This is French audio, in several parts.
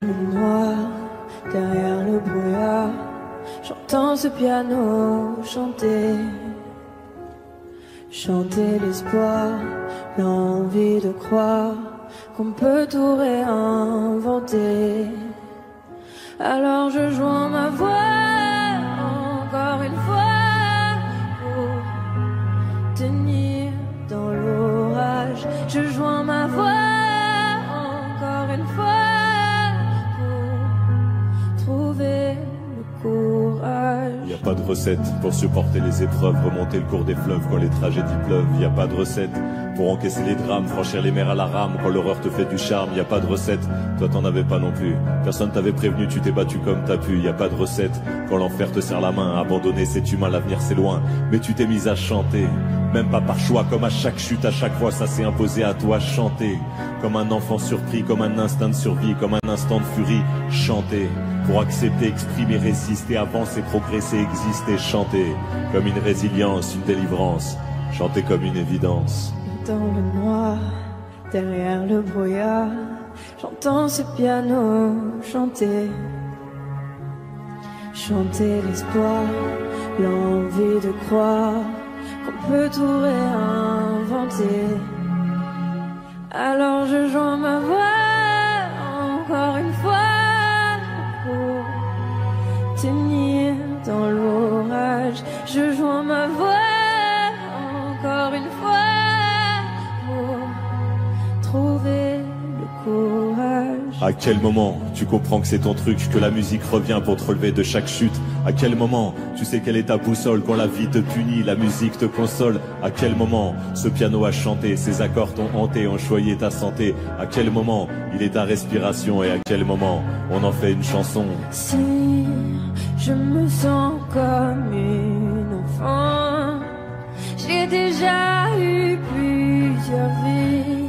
le noir, derrière le brouillard, j'entends ce piano chanter. Chanter l'espoir, l'envie de croire qu'on peut tout réinventer. Alors je joins ma voix encore une fois pour tenir dans l'orage. Je joins ma voix encore une fois pour trouver le courage. Y a pas de recette pour supporter les épreuves, remonter le cours des fleuves quand les tragédies pleuvent. Y a pas de recette pour encaisser les drames, franchir les mers à la rame quand l'horreur te fait du charme. Y a pas de recette, toi t'en avais pas non plus. Personne t'avait prévenu, tu t'es battu comme t'as pu. Y a pas de recette quand l'enfer te serre la main. Abandonner c'est humain, l'avenir c'est loin. Mais tu t'es mise à chanter, même pas par choix. Comme à chaque chute, à chaque fois ça s'est imposé à toi. Chanter comme un enfant surpris, comme un instinct de survie, comme un instant de furie. Chanter pour accepter, exprimer, résister, avancer, progresser, exister. Chanter comme une résilience, une délivrance. Chanter comme une évidence. Dans le noir, derrière le brouillard, j'entends ce piano chanter. Chanter l'espoir, l'envie de croire qu'on peut tout réinventer. Alors je joins ma voix encore une fois pour tenir dans l'orage. Je joins ma voix encore une fois pour trouver le courage. À quel moment tu comprends que c'est ton truc, que la musique revient pour te relever de chaque chute? À quel moment tu sais quelle est ta boussole quand la vie te punit, la musique te console? À quel moment ce piano a chanté, ses accords t'ont hanté, ont choyé ta santé? À quel moment il est ta respiration et à quel moment on en fait une chanson? Si je me sens comme une enfant, j'ai déjà eu plusieurs vies.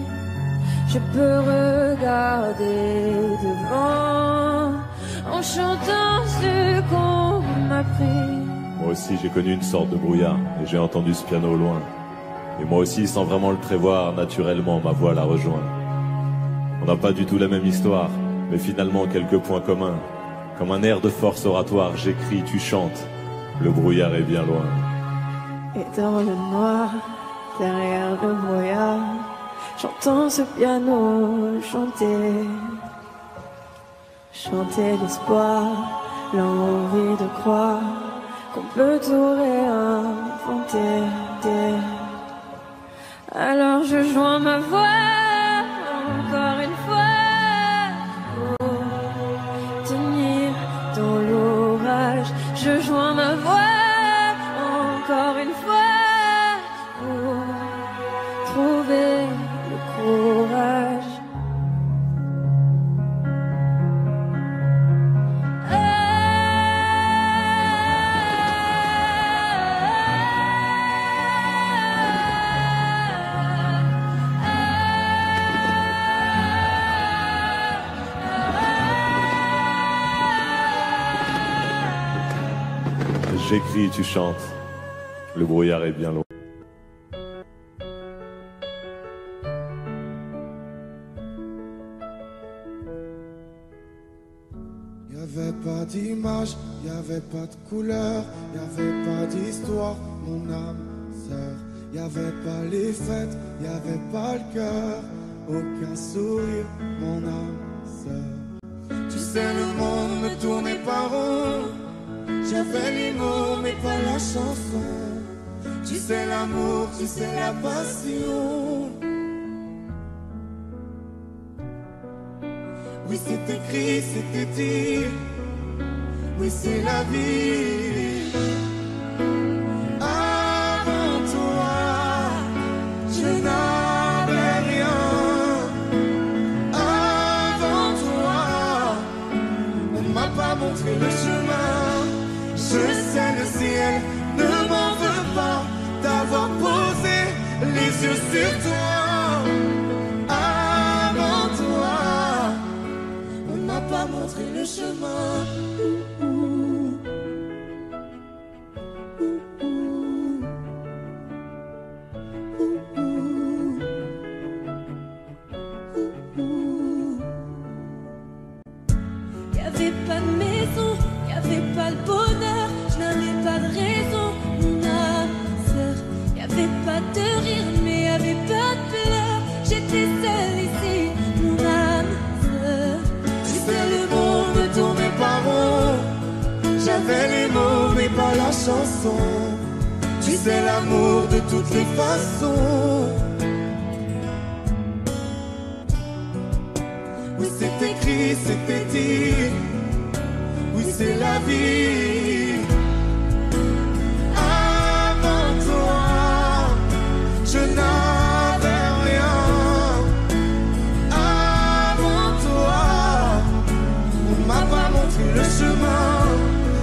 Je peux regarder devant en chantant ce qu'on m'a appris. Moi aussi j'ai connu une sorte de brouillard et j'ai entendu ce piano au loin. Et moi aussi, sans vraiment le prévoir, naturellement ma voix la rejoint. On n'a pas du tout la même histoire, mais finalement quelques points communs. Comme un air de force oratoire, j'écris, tu chantes. Le brouillard est bien loin. Et dans le noir, derrière le brouillard, j'entends ce piano chanter. Chanter l'espoir, l'envie de croire qu'on peut tout réinventer. Alors je joins ma voix encore une fois pour tenir dans l'orage. Je joins ma voix encore une fois pour trouver le courage. J'écris, tu chantes. Le brouillard est bien loin. Y'avait pas d'image, y'avait pas de couleur, y'avait pas d'histoire, mon âme sœur. Y'avait pas les fêtes, y'avait pas le cœur, aucun sourire, mon âme sœur. Tu sais, le monde ne tournait pas rond. J'avais les mots mais pas la chanson. Tu sais l'amour, tu sais la passion. Oui c'est écrit, c'était dit. Oui c'est la vie. Avant toi, je n'avais rien. Avant toi, on m'a pas montré le chemin. Je sais le ciel ne m'en veut pas d'avoir posé les yeux sur toi. Avant toi, on m'a pas montré le chemin. y avait pas de maison, y avait pas le bonheur, je n'avais pas de raison, mon âme sœur. Y avait pas de rire, mais y avait pas de pleurs. J'étais seule ici, mon âme sœur. Tu sais, le monde ne tournait pas rond. J'avais les mots, mais pas la chanson. Tu sais, l'amour de toutes les façons. Oui, c'est écrit, c'était dit. Oui, c'est la vie. Avant toi, je n'avais rien. Avant toi, on m'a pas montré le chemin.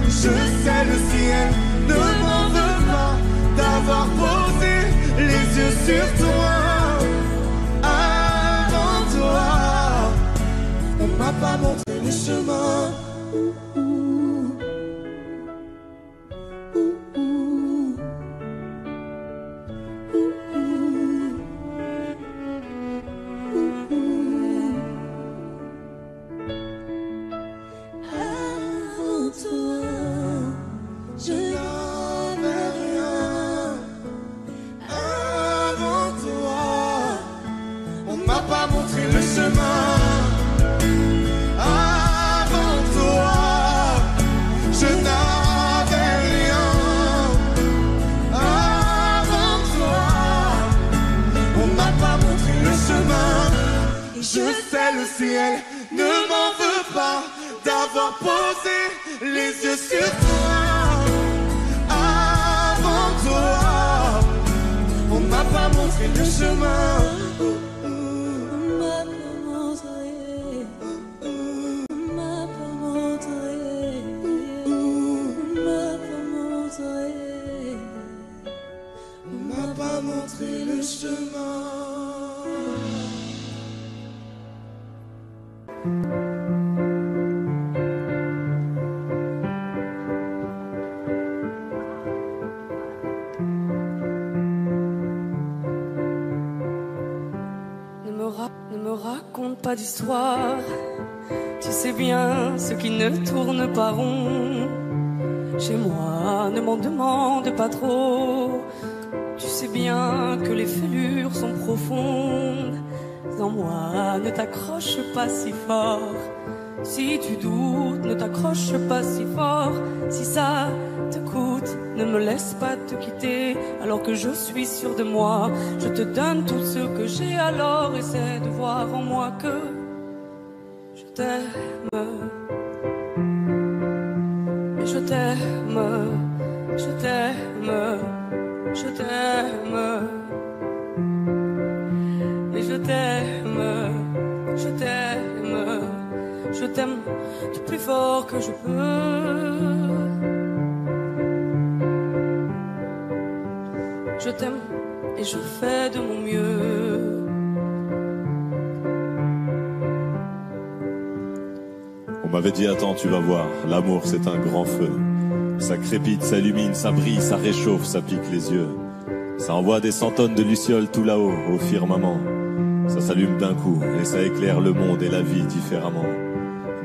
Je sais, le ciel ne m'en veut pas d'avoir posé les yeux sur toi. Avant toi, on m'a pas montré le chemin. Le ciel ne m'en veut pas d'avoir posé les yeux sur toi. Avant toi, on m'a pas montré le chemin. On m'a pas montré. On m'a pas montré. On m'a pas montré. On m'a pas montré le chemin. Ne me raconte pas d'histoire. Tu sais bien ce qui ne tourne pas rond. Chez moi, ne m'en demande pas trop. Tu sais bien que les fêlures sont profondes. En moi, ne t'accroche pas si fort. Si tu doutes, ne t'accroche pas si fort. Si ça te coûte, ne me laisse pas te quitter. Alors que je suis sûr de moi, je te donne tout ce que j'ai. Alors essaie de voir en moi que je t'aime. Et je t'aime, je t'aime, je t'aime. Et je t'aime, je t'aime, je t'aime du plus fort que je peux. Je t'aime et je fais de mon mieux. On m'avait dit attends, tu vas voir, l'amour c'est un grand feu. Ça crépite, ça illumine, ça brille, ça réchauffe, ça pique les yeux. Ça envoie des centonnes de lucioles tout là-haut, au firmament. Ça s'allume d'un coup et ça éclaire le monde et la vie différemment.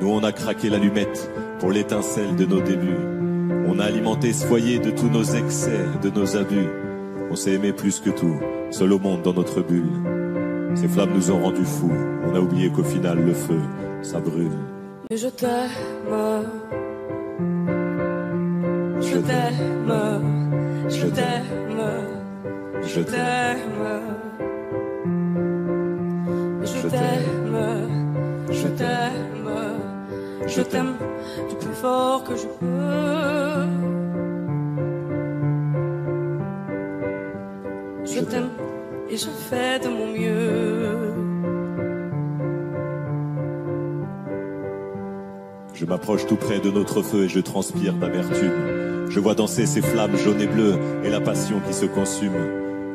Nous on a craqué l'allumette pour l'étincelle de nos débuts. On a alimenté ce foyer de tous nos excès, de nos abus. On s'est aimé plus que tout, seul au monde dans notre bulle. Ces flammes nous ont rendus fous, on a oublié qu'au final le feu, ça brûle. Mais je t'aime, je t'aime, je t'aime, je t'aime. Je t'aime, je t'aime, je t'aime du plus fort que je peux. Je t'aime et je fais de mon mieux. Je m'approche tout près de notre feu et je transpire d'amertume. Je vois danser ces flammes jaunes et bleues et la passion qui se consume.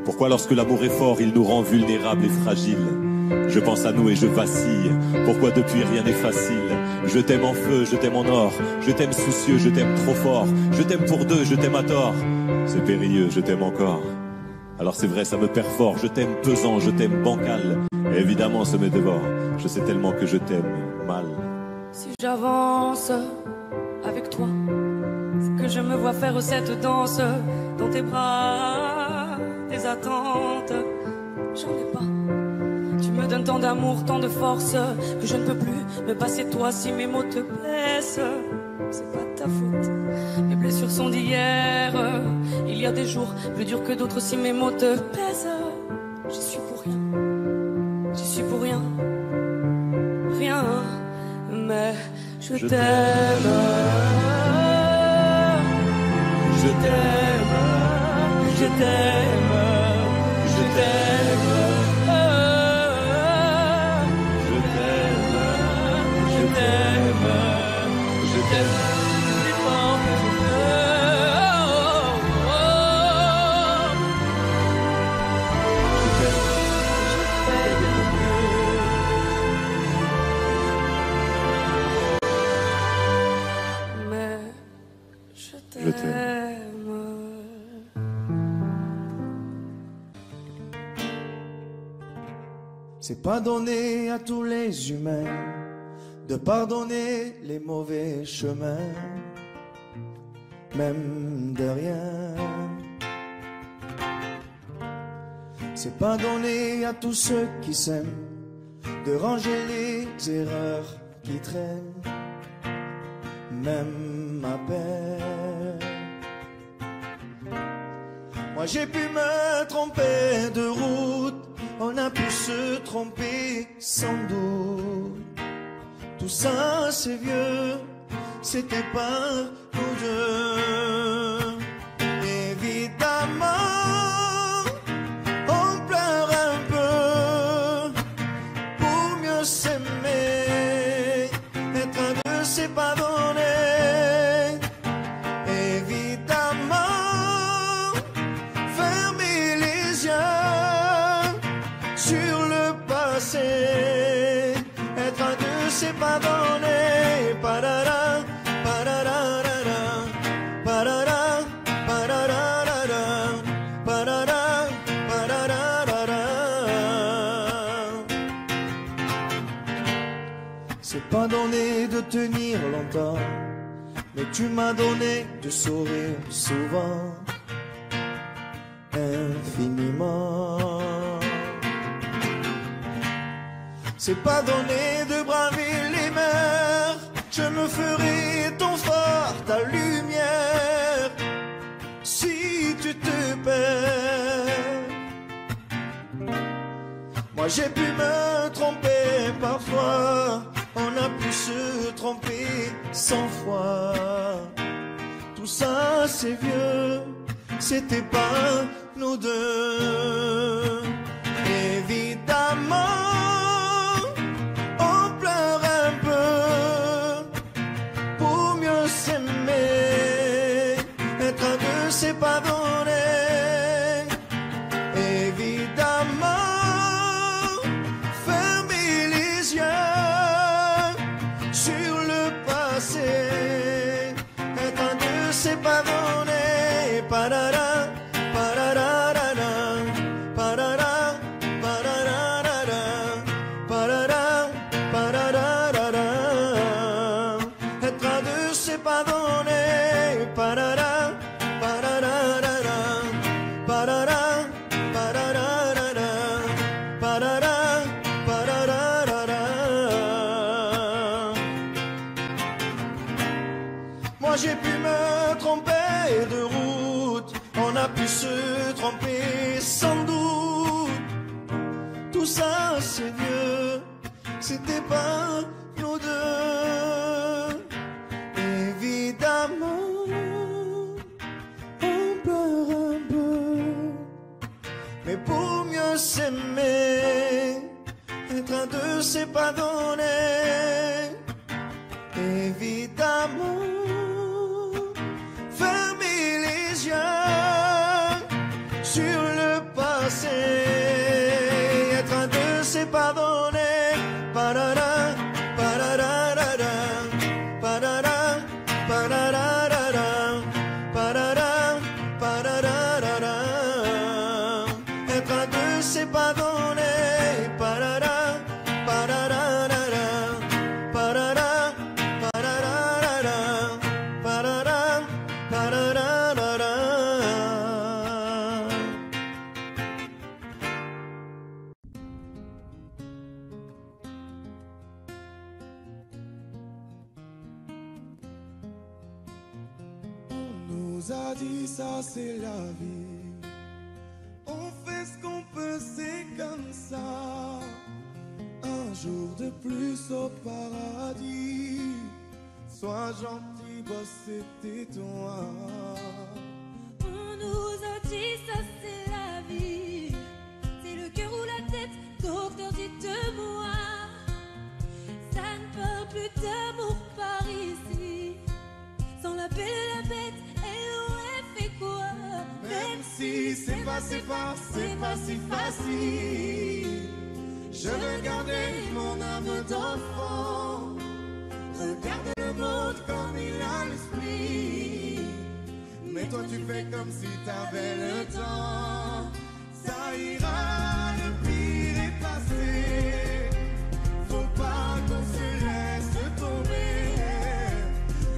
Pourquoi lorsque l'amour est fort, il nous rend vulnérables et fragiles? Je pense à nous et je vacille. Pourquoi depuis rien n'est facile? Je t'aime en feu, je t'aime en or. Je t'aime soucieux, je t'aime trop fort. Je t'aime pour deux, je t'aime à tort. C'est périlleux, je t'aime encore. Alors c'est vrai, ça me perd fort. Je t'aime pesant, je t'aime bancal. Et évidemment, ça me dévore. Je sais tellement que je t'aime mal. Si j'avance avec toi, c'est que je me vois faire cette danse dans tes bras, tes attentes, j'en ai pas. Tu me donnes tant d'amour, tant de force que je ne peux plus me passer de toi. Si mes mots te blessent, c'est pas de ta faute. Mes blessures sont d'hier. Il y a des jours plus durs que d'autres. Si mes mots te pèsent, j'y suis pour rien. J'y suis pour rien. Rien. Mais je t'aime. Je t'aime. Je t'aime. Je t'aime. Je t'aime. C'est pas donné à tous les humains de pardonner les mauvais chemins, même de rien. C'est pas donné à tous ceux qui s'aiment de ranger les erreurs qui traînent, même à peine. Moi j'ai pu me tromper de route, on a pu se tromper sans doute. Tout ça c'est vieux, c'était pas nous deux. Évidemment, on pleure un peu pour mieux s'aimer. Être un deux, c'est pas donné. Évidemment, fermer les yeux sur le passé. Être un deux, c'est pas donné. Parara, pararara, parara, pararara, parara, pararara. C'est pas donné de tenir longtemps, mais tu m'as donné de sourire souvent, infiniment. C'est pas donné de braver les mers, je me ferai ton phare, ta lumière, si tu te perds. Moi j'ai pu me tromper parfois, on a pu se tromper 100 fois. Tout ça c'est vieux, c'était pas nous deux. Évidemment, c'est pas donné. Évidemment, fermer les yeux sur le passé. Être un deux, c'est pas donné. Parara, pararara, parara, pararara, parara, pararara. Être un deux, c'est pas donné. Parara. Moi j'ai pu me tromper de route, on a pu se tromper sans doute. Tout ça c'est vieux, c'était pas nous deux. Évidemment, on pleure un peu, mais pour mieux s'aimer, être un deux c'est pas donné. Évidemment, fermer les yeux sur le passé. Être un deux c'est pas donné. Parara, nous a dit ça c'est la vie. On fait ce qu'on peut, c'est comme ça. Un jour de plus au paradis. Sois gentil, boss, c'était toi. On nous a dit ça c'est la vie. C'est le cœur ou la tête, docteur dites-moi. Ça ne parle plus d'amour par ici. Sans la belle et la bête, elle aurait fait quoi? Même si c'est pas si facile, je veux garder mon âme d'enfant. Regarde le monde comme il a l'esprit. Mais toi tu fais comme si t'avais le temps. Ça ira, le pire est passé. Faut pas qu'on se laisse tomber.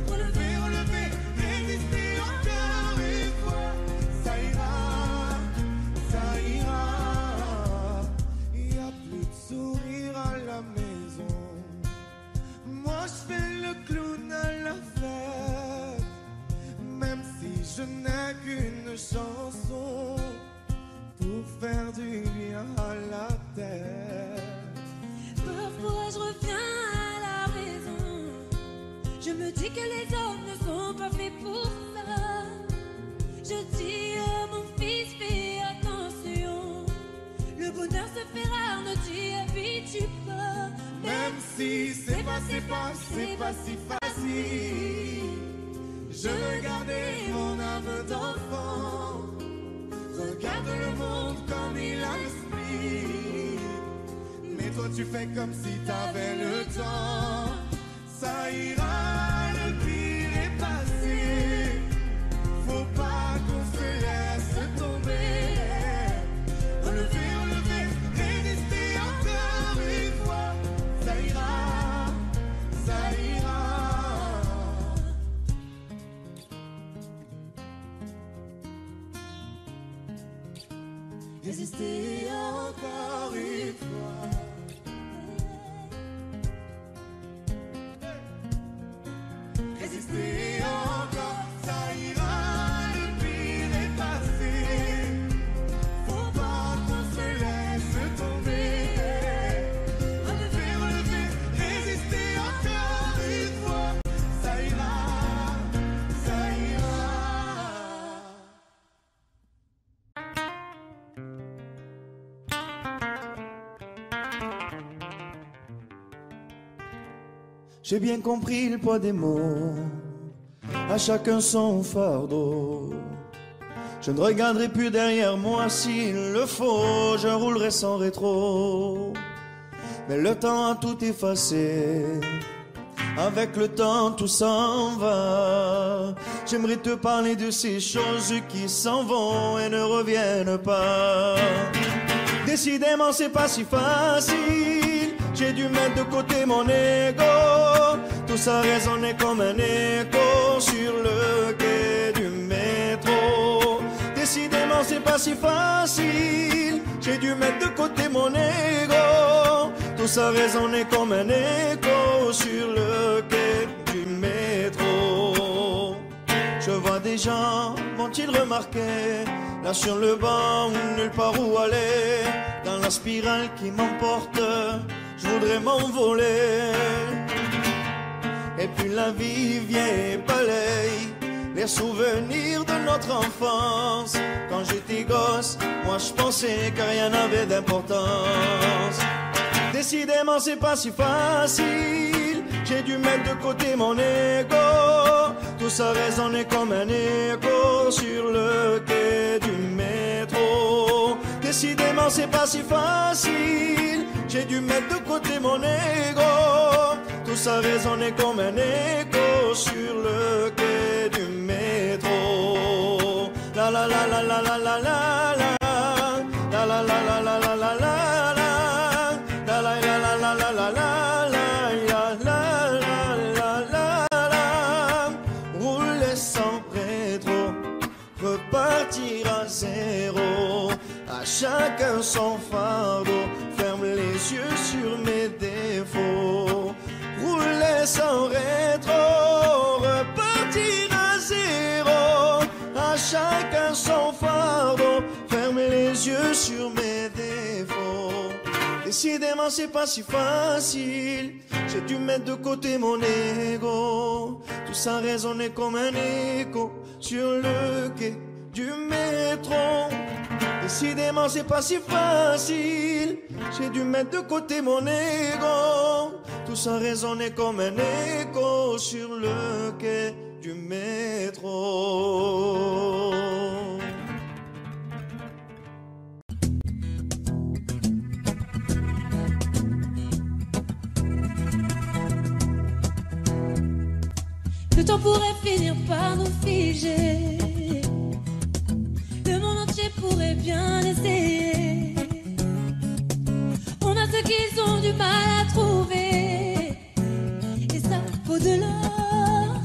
Relever, relever, résister encore une fois. Ça ira, ça ira. Y a plus de sourire à la maison. Moi je fais le clown à la fête. Même si je n'ai qu'une chanson pour faire du bien à la tête. Parfois je reviens à la raison. Je me dis que les hommes ne sont pas faits pour ça. Je dis à mon fils, fais attention. Le bonheur se fait rare, ne t'y habitue pas. Même si c'est pas si facile, je veux garder mon âme d'enfant. Regarde le monde comme il a l'esprit. Mais toi tu fais comme si t'avais le temps. Ça ira, le pire est passé. Faut pas qu'on se laisse tomber. Relever, relever, résister encore une fois. Ça ira, ça ira. Résister encore une fois. Résister encore, ça ira, le pire est passé. Faut pas qu'on se laisse tomber. Relever, relever, résister encore une fois. Ça ira, ça ira. J'ai bien compris le poids des mots, à chacun son fardeau. Je ne regarderai plus derrière moi s'il le faut, je roulerai sans rétro. Mais le temps a tout effacé, avec le temps tout s'en va. J'aimerais te parler de ces choses qui s'en vont et ne reviennent pas. Décidément c'est pas si facile, j'ai dû mettre de côté mon ego. Tout ça résonnait comme un écho sur le quai du métro. Décidément c'est pas si facile, j'ai dû mettre de côté mon ego. Tout ça résonnait comme un écho sur le quai du métro. Je vois des gens, vont-ils remarquer, là sur le banc ou nulle part où aller, dans la spirale qui m'emporte, je voudrais m'envoler. Et puis la vie vient et balaye les souvenirs de notre enfance. Quand j'étais gosse, moi je pensais que rien n'avait d'importance. Décidément c'est pas si facile, j'ai dû mettre de côté mon ego. Tout ça résonnait comme un écho sur le quai du métro. Décidément c'est pas si facile, j'ai dû mettre de côté mon ego. Tout ça résonnait comme un écho sur le quai du métro. La la la la la la la la la la la la la la la la la. Rouler sans rétro, repartir à zéro. À chacun son fardeau, ferme les yeux sur mes défauts. Rouler sans rétro, repartir à zéro. Décidément c'est pas si facile. J'ai dû mettre de côté mon ego. Tout ça résonnait comme un écho sur le quai du métro. Décidément c'est pas si facile. J'ai dû mettre de côté mon ego. Tout ça résonnait comme un écho sur le quai du métro. Le temps pourrait finir par nous figer. Le monde entier pourrait bien essayer. On a ce qu'ils ont du mal à trouver. Et ça vaut de l'or.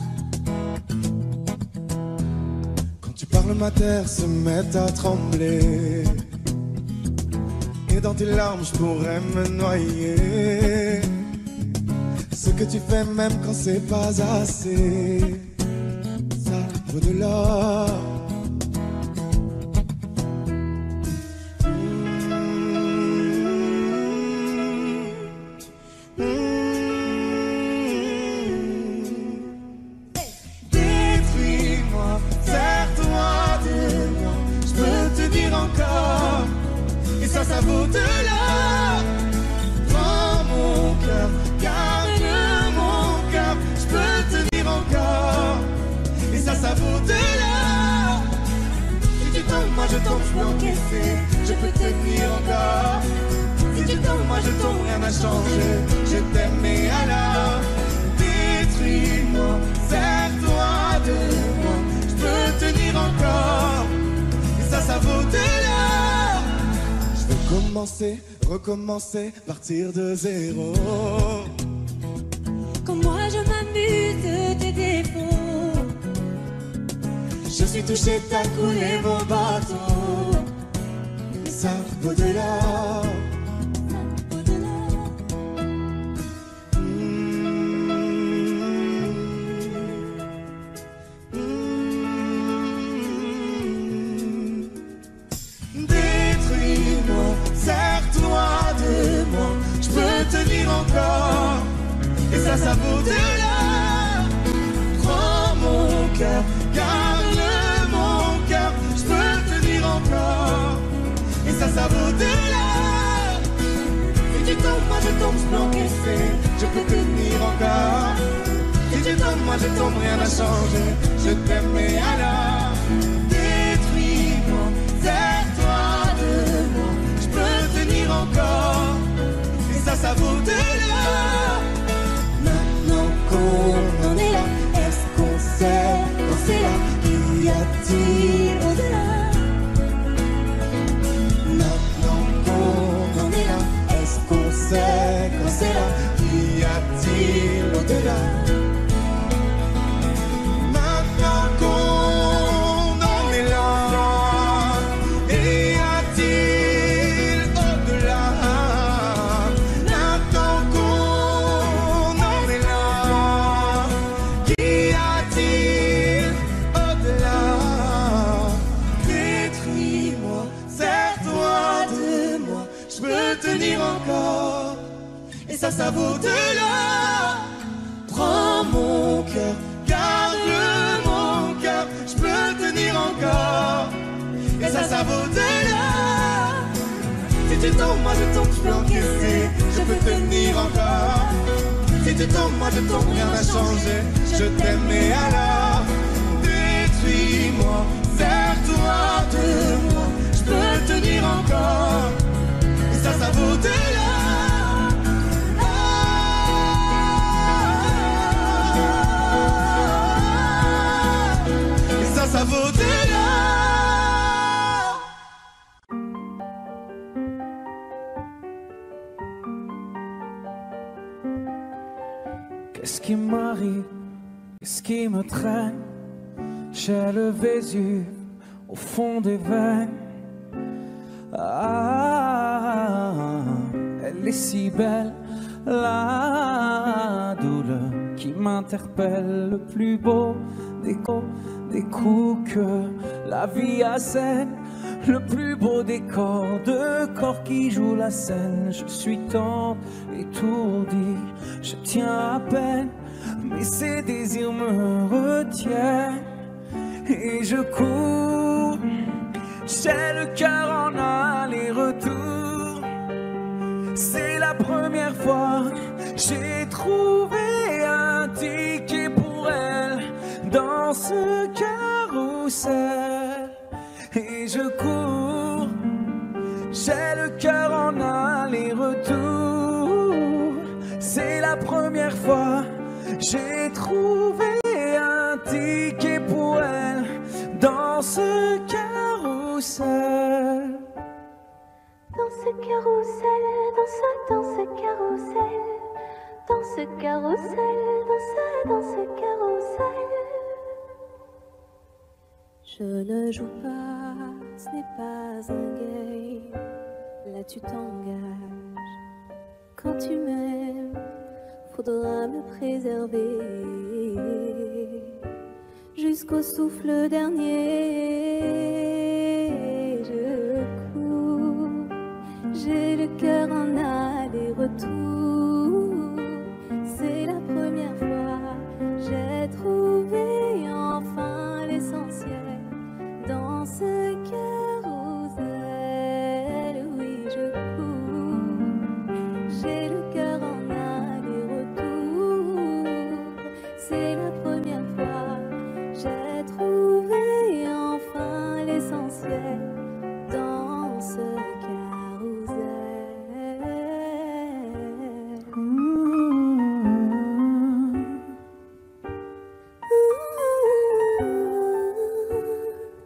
Quand tu parles, ma terre se met à trembler. Et dans tes larmes, je pourrais me noyer. Ce que tu fais même quand c'est pas assez, ça vaut de l'or. Détruis-moi, sers-toi de moi, je peux te dire encore, et ça vaut de l'or. Prends mon cœur, garde mon cœur, je peux te dire encore, et ça vaut de l'or. Si tu tombes, moi je tombe, je peux encaisser, je peux te tenir encore. Si tu tombes, moi je tombe, rien n'a changé, je t'aime et alors détruis-moi, sers-toi de moi, je peux tenir encore, et ça vaut de l'or. Je veux commencer, recommencer, partir de zéro. Quand moi je m'amuse de tes défauts, Je suis touché, t'as coulé mon bateau. Ça vaut de l'or. ça vaut de l'or. Détruis-moi, sers-toi de moi, je peux tenir encore, et ça vaut de l'or. Prends mon cœur, garde mon cœur, je peux tenir encore, et ça vaut de l'or. Si tu tombes, moi je tombe, je peux encaisser, je peux tenir encore. Si tu tombes, moi je tombe, rien n'a changé, je t'aime et alors détruis-moi, sers-toi de moi, je peux tenir encore, et ça vaut de l'or. Maintenant qu'on en est là, est-ce qu'on sait quand c'est là? Qu'y a-t-il au-delà? Maintenant qu'on en est là, est-ce qu'on sait quand c'est là? Qu'y a-t-il au-delà? Maintenant qu'on en est là, y a-t-il au-delà? Maintenant qu'on en est là, qu'y a-t-il au-delà? Détruis-moi, sers-toi de moi, je peux tenir encore, et ça vaut de l'or. Prends mon cœur, garde mon cœur, je peux tenir encore, et ça vaut de l'or. Si tu tombes, moi je tombe, je peux encaisser, je peux tenir encore. Si tu tombes, moi je tombe, rien n'a changé, je t'aime et alors détruis-moi, sers-toi de moi, je peux tenir encore, et ça vaut de l'or. Et ça vaut de l'or. Qu'est-ce qui m'arrive? Qu'est-ce qui me traîne? J'ai le Vésuve au fond des veines. Ah, elle est si belle, la douleur qui m'interpelle. Le plus beau des coups que la vie assène. le plus beau décor, de corps qui joue la scène. Je suis tendre, étourdi, je tiens à peine, mais ces désirs me retiennent. Et je cours, j'ai le cœur en aller-retour. C'est la première fois, j'ai trouvé un ticket pour elle dans ce carrousel. Et je cours, j'ai le cœur en aller-retour. C'est la première fois, j'ai trouvé un ticket pour elle dans ce carrousel. Dans ce carrousel, dans ce carrousel, dans ce carrousel, dans ce carrousel. Je ne joue pas, ce n'est pas un game. Là tu t'engages. Quand tu m'aimes, faudra me préserver jusqu'au souffle dernier. Je cours, j'ai le cœur en aller-retour. C'est la première fois, j'ai trouvé enfin l'essentiel dans ce carrousel. Oui, je cours, j'ai le cœur en aller-retour. C'est la première fois, j'ai trouvé enfin l'essentiel dans ce carrousel.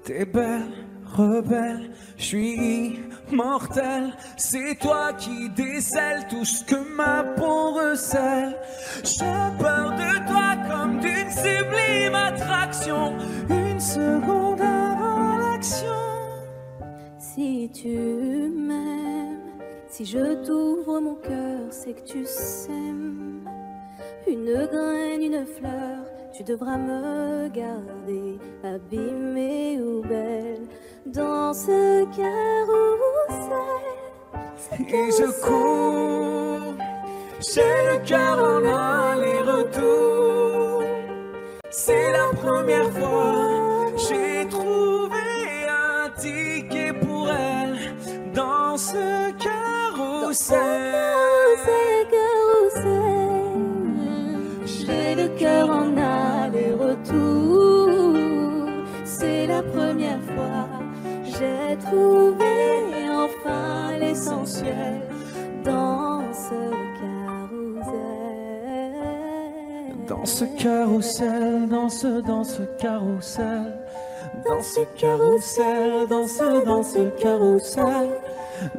T'es belle, rebelle, je suis mortel. C'est toi qui décèles tout ce que ma peau recèle. J'ai peur de toi comme d'une sublime attraction. Une seconde avant l'action. Si tu m'aimes, si je t'ouvre mon cœur, c'est que tu sèmes une graine, une fleur. Tu devras me garder abîmée ou belle dans ce carrousel. Et je cours, j'ai le cœur en aller-retour. C'est la première fois, j'ai trouvé un ticket pour elle dans ce carrousel. J'ai le cœur en aller-retour. C'est la première fois, j'ai trouvé enfin l'essentiel dans ce carrousel. Dans ce carrousel, dans ce carrousel, dans ce carrousel, dans ce carrousel,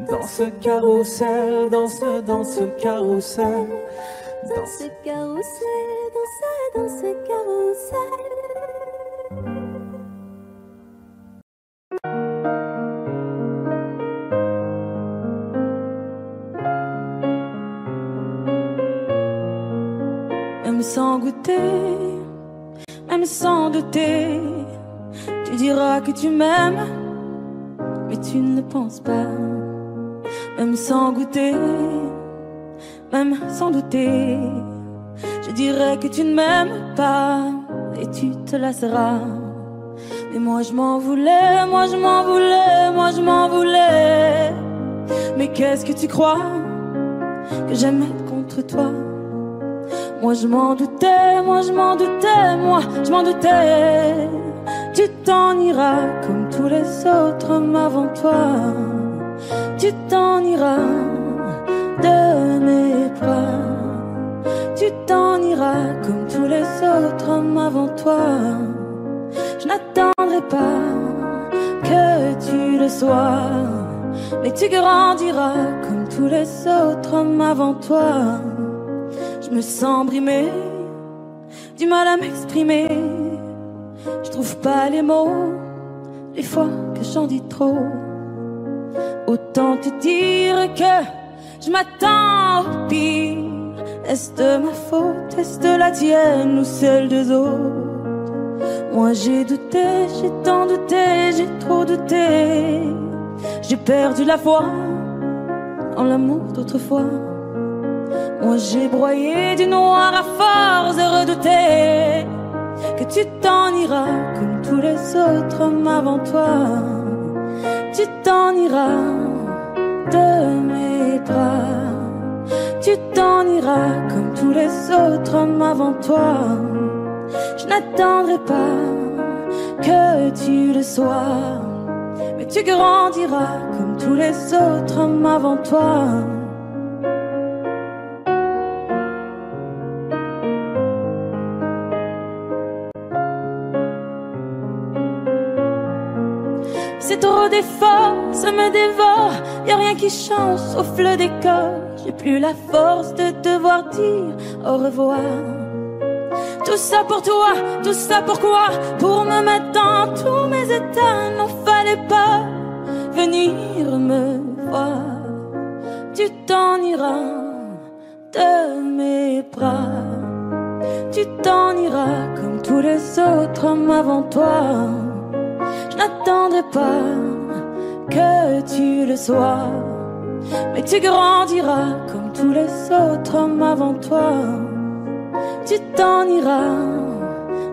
dans ce carrousel, dans ce carrousel, dans ce carrousel, dans ce carrousel. Même sans goûter, même sans douter, tu diras que tu m'aimes, mais tu ne penses pas. Même sans goûter, même sans douter, je dirais que tu ne m'aimes pas et tu te lasseras. Mais moi je m'en voulais, moi je m'en voulais, moi je m'en voulais. Mais qu'est-ce que tu crois que j'aime être contre toi? Moi je m'en doutais, moi je m'en doutais, moi je m'en doutais. Tu t'en iras comme tous les autres hommes avant toi. Tu t'en iras de mes bras. Tu t'en iras comme tous les autres hommes avant toi. Je n'attendrai pas que tu le sois, mais tu grandiras comme tous les autres hommes avant toi. Je me sens brimée, du mal à m'exprimer. Je trouve pas les mots, les fois que j'en dis trop. Autant te dire que je m'attends au pire. Est-ce de ma faute, est-ce de la tienne ou celle des autres? Moi j'ai douté, j'ai tant douté, j'ai trop douté. J'ai perdu la foi en l'amour d'autrefois. Moi j'ai broyé du noir à force de redouter que tu t'en iras comme tous les autres hommes avant toi. Tu t'en iras de mes bras. Tu t'en iras comme tous les autres hommes avant toi. Je n'attendrai pas que tu le sois, mais tu grandiras comme tous les autres hommes avant toi. C'est trop d'efforts, ça me dévore. Y'a rien qui change sauf le décor. J'ai plus la force de devoir dire au revoir. Tout ça pour toi, tout ça pourquoi? Pour me mettre dans tous mes états. N'en fallait pas venir me voir. Tu t'en iras de mes bras. Tu t'en iras comme tous les autres hommes avant toi. Je n'attendrai pas que tu le sois, mais tu grandiras comme tous les autres hommes avant toi. Tu t'en iras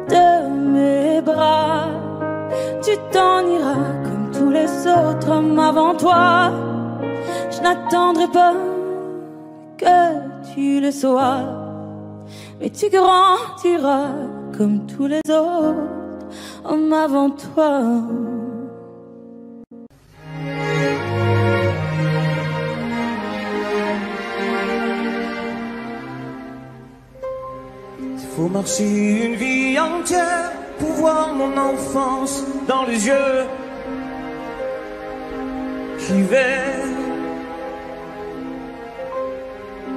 de mes bras. Tu t'en iras comme tous les autres hommes avant toi. Je n'attendrai pas que tu le sois, mais tu grandiras comme tous les autres hommes avant toi. Faut marcher une vie entière pour voir mon enfance dans les yeux. J'y vais.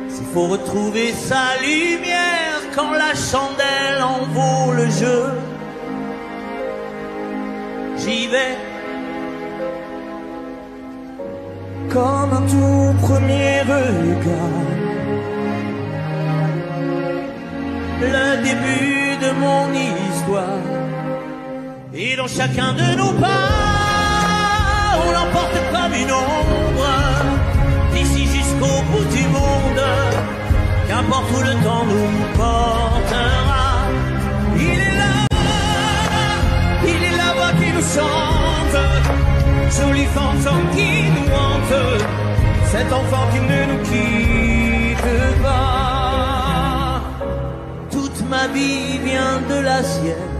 S'il faut retrouver sa lumière quand la chandelle en vaut le jeu, j'y vais. Comme un tout premier regard, le début de mon histoire. Et dans chacun de nos pas, on l'emporte comme une ombre, d'ici jusqu'au bout du monde. Qu'importe où le temps nous portera, il est la voix qui nous chante, jolie fantôme qui nous hante, cet enfant qui ne nous quitte pas. Toute ma vie vient de la sienne,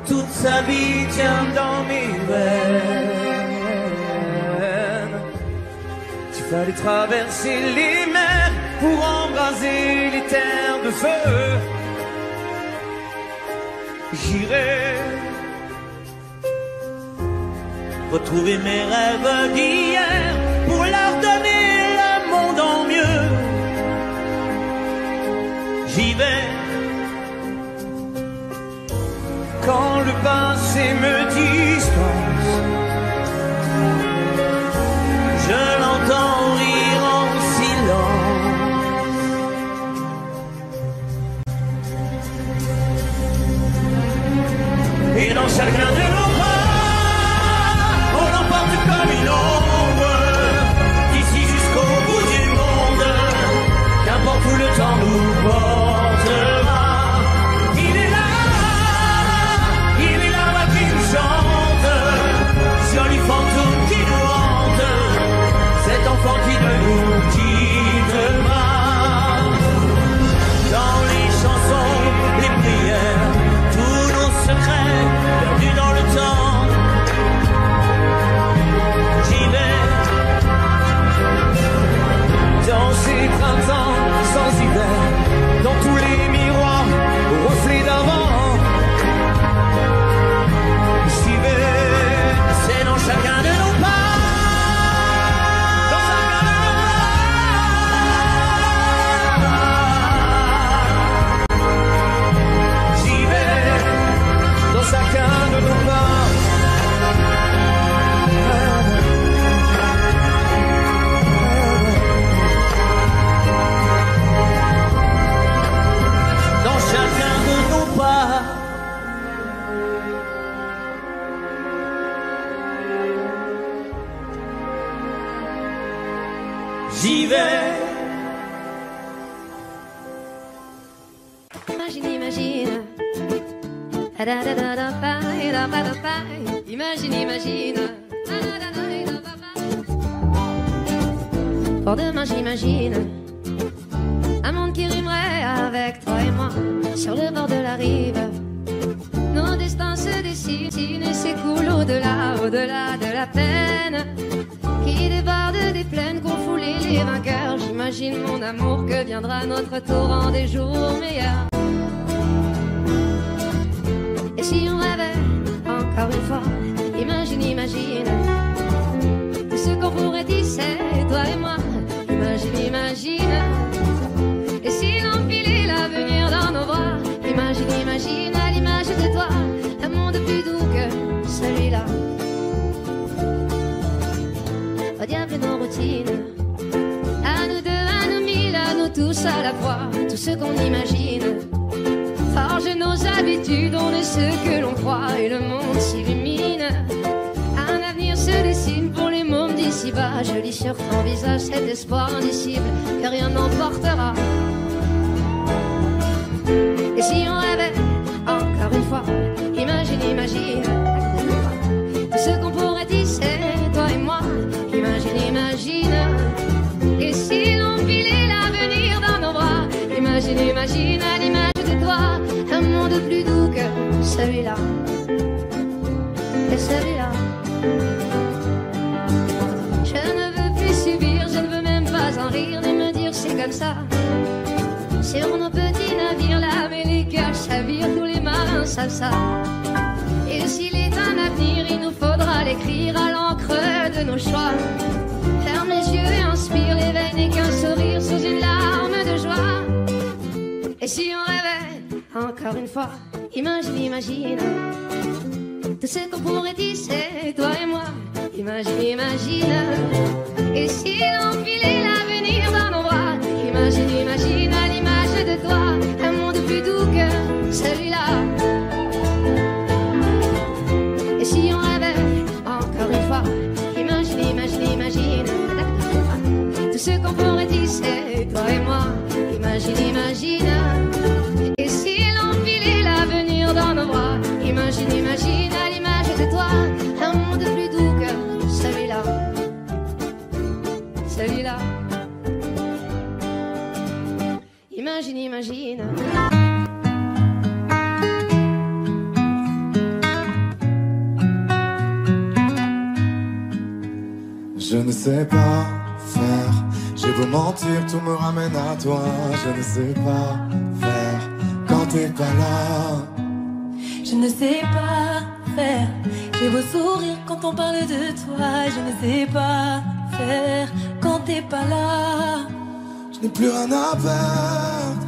toute sa vie tient dans mes veines. Tu fallait traverser les mers pour embraser les terres de feu. J'irai retrouver mes rêves d'hier pour leur donner le monde en mieux. J'y vais quand le passé me dispense. Je l'entends rire en silence. Et dans chacun de nos pas, on l'emporte comme une ombre, d'ici jusqu'au bout du monde. Qu'importe où le temps nous portera, il est là qui nous chante, joli fantôme qui nous hante, cet enfant qui ne nous quittera. Dans les chansons, les prières, tous nos secrets perdus dans Imagine, imagine. Imagine, imagine. Pour demain, j'imagine un monde qui rimerait avec toi et moi sur le bord de la rive. Nos destins se dessinent et s'écoulent au-delà, au-delà de la peine qui déborde des plaines qu'ont foulé les vainqueurs. J'imagine mon amour que viendra notre torrent des jours meilleurs. Et si on rêvait encore une fois, imagine, imagine tout ce qu'on pourrait tisser, toi et moi. Imagine, imagine. Et si l'empilait l'avenir dans nos bras, imagine, imagine à l'image de toi un monde plus doux que celui-là. Au diable nos routines, à nous deux, à nous mille, à nous tous à la fois. Tout ce qu'on imagine forge nos habitudes, on est ce que l'on croit et le monde s'illumine. Un avenir se dessine pour les mômes d'ici-bas. Je lis sur ton visage cet espoir indicible que rien n'emportera. Et si on rêvait encore une fois, imagine, imagine tout ce qu'on pourrait tisser, toi et moi. Imagine, imagine. Et si l'on filait l'avenir dans nos bras, imagine, imagine à l'image de toi un monde plus doux que celui-là. Et celui-là. Je ne veux plus subir, je ne veux même pas en rire, ni me dire c'est comme ça. Sur nos petits navires, là, mais les cœurs chavirent, tous les marins savent ça. Et s'il est un avenir, il nous faudra l'écrire à l'encre de nos choix. Ferme les yeux et inspire les veines et qu'un sourire sous une larme de joie. Et si on rêvait encore une fois, imagine, imagine tout ce qu'on pourrait tisser, toi et moi. Imagine, imagine. Et si l'on filait l'avenir dans nos bras, imagine, imagine à l'image de toi un monde plus doux que celui-là. Et si on rêvait encore une fois, imagine, imagine, imagine tout ce qu'on pourrait tisser, toi et moi. Imagine, imagine. Et si l'on filait l'avenir dans nos bras, imagine, imagine à l'image de toi un monde plus doux que celui-là. Celui-là. Imagine, imagine. Je ne sais pas faire, j'ai beau mentir, tout me ramène à toi. Je ne sais pas faire quand t'es pas là. Je ne sais pas faire, j'ai beau sourire quand on parle de toi. Je ne sais pas faire quand t'es pas là. Je n'ai plus rien à perdre,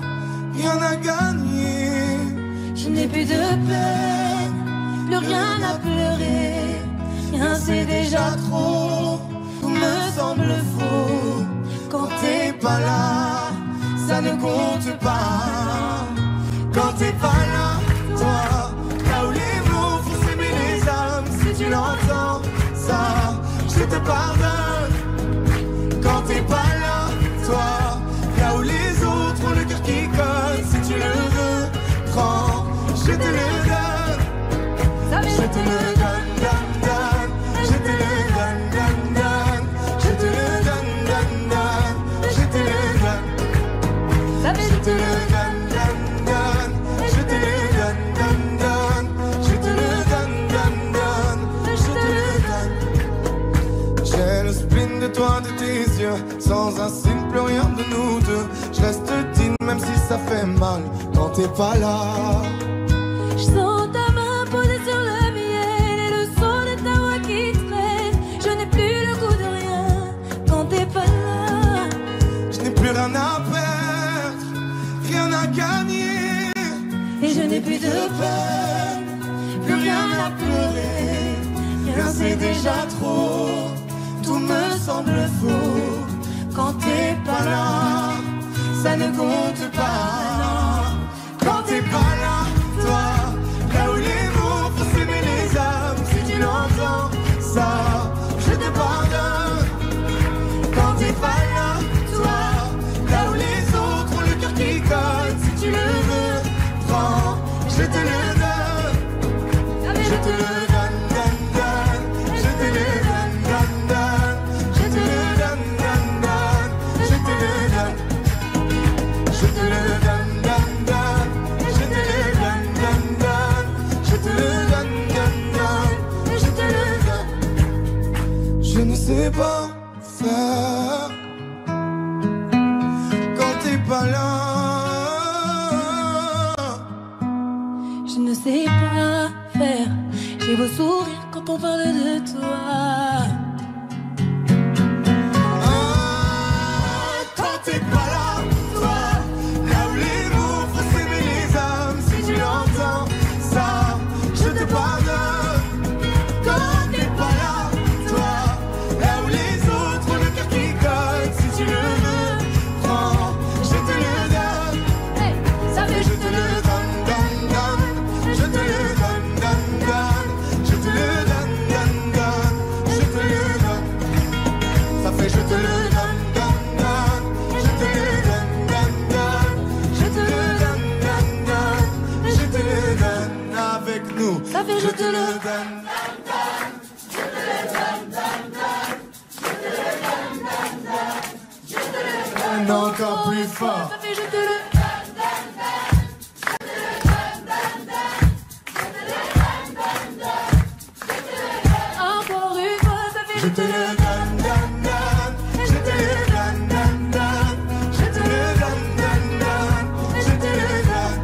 rien à gagner. Je n'ai plus de peine, plus rien à pleurer. Rien c'est déjà trop, tout me semble faux. Quand t'es pas là, ça ne compte pas. Quand t'es pas là, toi, là où les mots font s'aimer les âmes. Si tu l'entends, ça, je te pardonne. Quand t'es pas là, toi, là où les autres ont le cœur qui colle. Si tu le veux, prends, je te le donne. Je te le donne, donne, donne. Je te le donne, donne, donne. Je te le donne, donne, donne. Je te le donne. Je te le donne, donne, donne. Je te le donne, donne, donne. Je te le donne, donne, donne. Je te le donne. J'ai le spleen de toi, de tes yeux. Sans un signe, plus rien de nous deux. Je reste digne même si ça fait mal. Quand t'es pas là. Je sens ta main posée sur le mien et le son de ta voix qui traîne. Je n'ai plus le goût de rien quand t'es pas là. Je n'ai plus rien à perdre, rien à gagner. Et je n'ai plus de peine, plus rien à pleurer. Rien c'est déjà trop, tout me semble faux. Quand t'es pas là, ça ne compte pas. Quand t'es pas là, toi, là où les mots font s'aimer les âmes. Si tu l'entends, ça, je te pardonne. Quand t'es pas là, toi, là où les autres ont le cœur qui colle. Si tu le veux, sais pas faire quand t'es pas là. Je ne sais pas faire. J'ai beau sourire quand on parle de toi. Quand t'es pas là, toi, là où les mots font s'aimer les âmes, si tu l'entends, ça, je te pardonne. Quand t'es pas là, toi, là où les autres ont le cœur qui colle, si tu le veux, prends, je te le donne. Hey, ça fait Je te le donne, donne, donne. Je te le donne, donne, donne. Je te le donne, donne, donne. Je te le donne. Ça fait je te le donne, donne, donne. Je te le donne, donne, donne. Je te le donne, donne, donne. Je te le donne avec nous. Ça fait je te le donne. Encore plus fort. Ça fait je te le encore une fois, ça fait Je te le donne, donne, donne. Je te le donne, donne, donne. Je te le donne, donne, donne. Je te le donne.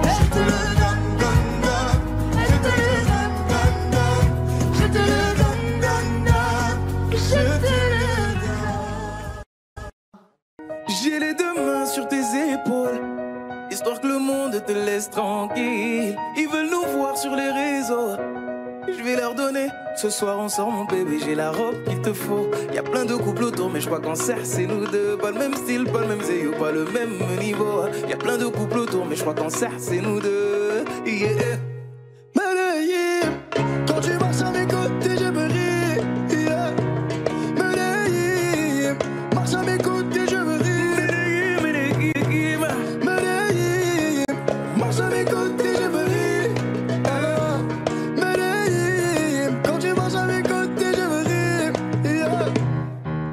Je te le donne, donne, donne. Je te le donne, donne, donne. Je te le donne, donne, donne. Je te le donne. J'ai les deux mains sur tes épaules, histoire que le monde te laisse tranquille. Ils veulent nous voir sur les réseaux, je vais leur donner. Ce soir on sort mon bébé, j'ai la robe qu'il te faut. Y'a plein de couples autour mais je crois qu'en cercle c'est nous deux. Pas le même style, pas le même zéyo, pas le même niveau. Y'a plein de couples autour mais je crois qu'en cercle c'est nous deux. Yeah. Medellín, quand tu marches à mes côtés, je me ris. Yeah. Medellín, marche à mes côtés, je me ris. Medellín, marche à mes côtés, je me ris. Medellín, quand tu marches à mes côtés, je me ris. Yeah.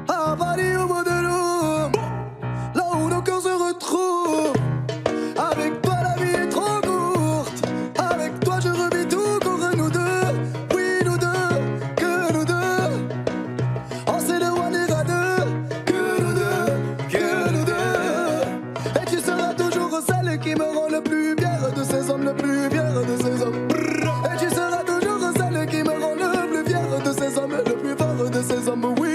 À Paris, au bout de l'eau, là où nos cœurs se retrouvent. Avec toi, la vie est trop courte. Avec toi, je revis tout contre nous deux. Oui, nous deux, que nous deux. On s'est de one et à deux. Que nous deux, que nous deux. Et tu seras toujours celle qui me rend le plus fier de ces hommes, le plus fier de ces hommes. Et tu seras toujours celle qui me rend le plus fier de ces hommes, le plus fort de ces hommes. Oui.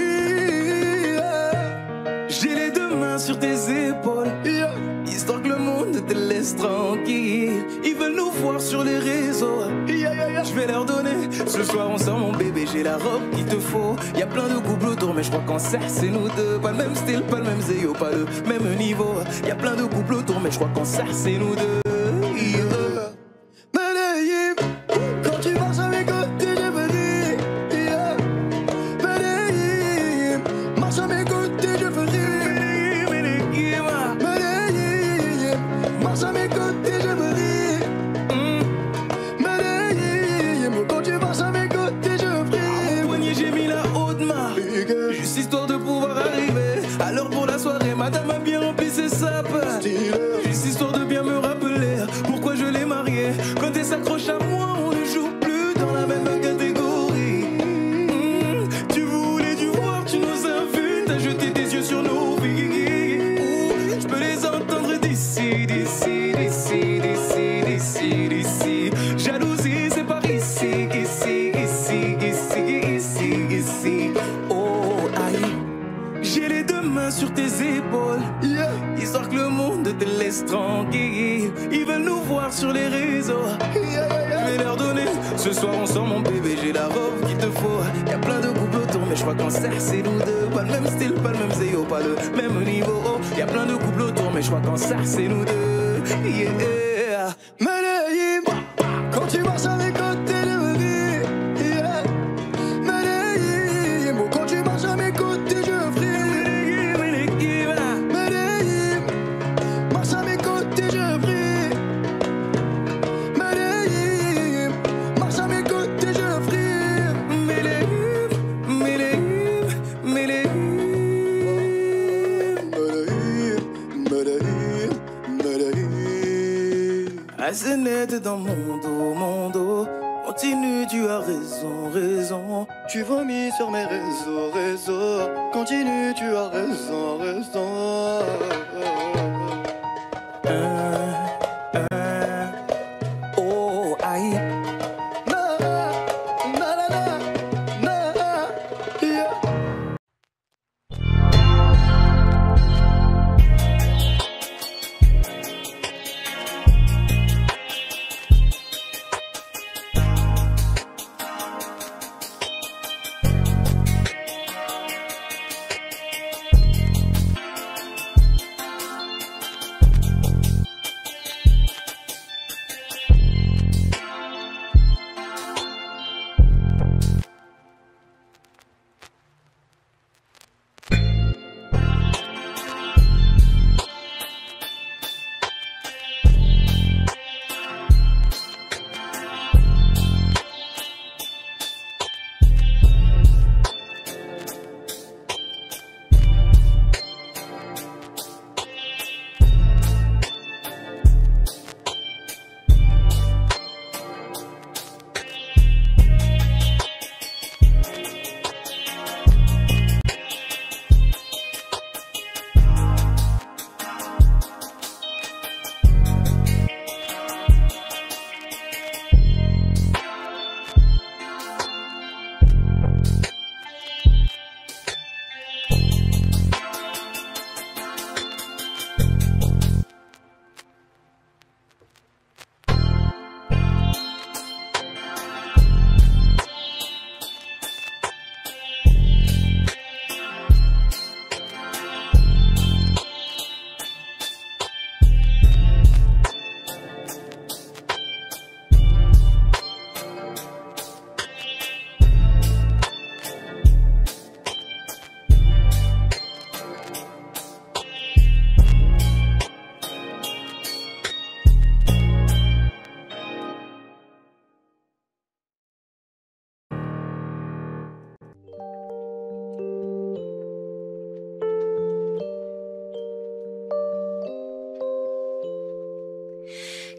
J'ai les deux mains sur tes épaules, Yeah. histoire que le monde te laisse tranquille. Ils veulent nous voir sur les réseaux, je vais leur donner. Ce soir on sort mon bébé, j'ai la robe qu'il te faut. Y'a plein de couples autour mais je crois qu'en cercle c'est nous deux. Pas le même style, pas le même zéyo, pas le même niveau. Y'a plein de couples autour mais je crois qu'en cercle c'est nous deux. Yeah. Medellín, quand tu marches à mes côtés, je me ris. Yeah. Medellín, marche à mes côtés, je me ris. Medellín, marche à mes côtés, je me ris. Medellín, quand tu marches à mes côtés, je prie. Au poignet j'ai mis la haute main, juste histoire de pouvoir arriver. Alors pour la soirée, madame a bien rempli ses sapes. Juste histoire de bien me rappeler pourquoi je l'ai mariée. Quand elle s'accroche à moi, on ne joue plus dans la même catégorie. Tu voulais du voir, tu nous as vus, t'as jeté tes yeux sur nos vies. Je peux les entendre d'ici, d'ici, d'ici, d'ici, d'ici, d'ici. Jalousie, c'est par ici, ici, ici, ici, ici, ici. Oh, aïe. J'ai les deux mains sur tes épaules, Yeah. histoire que le monde te laisse tranquille. Ils veulent nous voir sur les réseaux, je vais leur donner. Ce soir on sort mon bébé, j'ai la robe qu'il te faut. Y'a plein de couples autour mais je crois qu'en cercle c'est nous deux. Pas le même style, pas le même zéyo, pas le même niveau. Y'a plein de couples autour mais je crois qu'en cercle c'est nous deux. Yeah. Medellín, quand tu marches à mes côtés, je me ris. Yeah. Medellín, quand tu marches à mes côtés, je prie. Medellín, marche à mes côtés, je prie. Medellín, marche à mes côtés, je prie. Medellín, Medellín, Medellín. Medellín, Medellín. Assez net dans mon dos, mon dos. Continue, tu as raison, raison. Tu vomis sur mes réseaux. Continue, tu as raison. Oh, aïe. Yeah.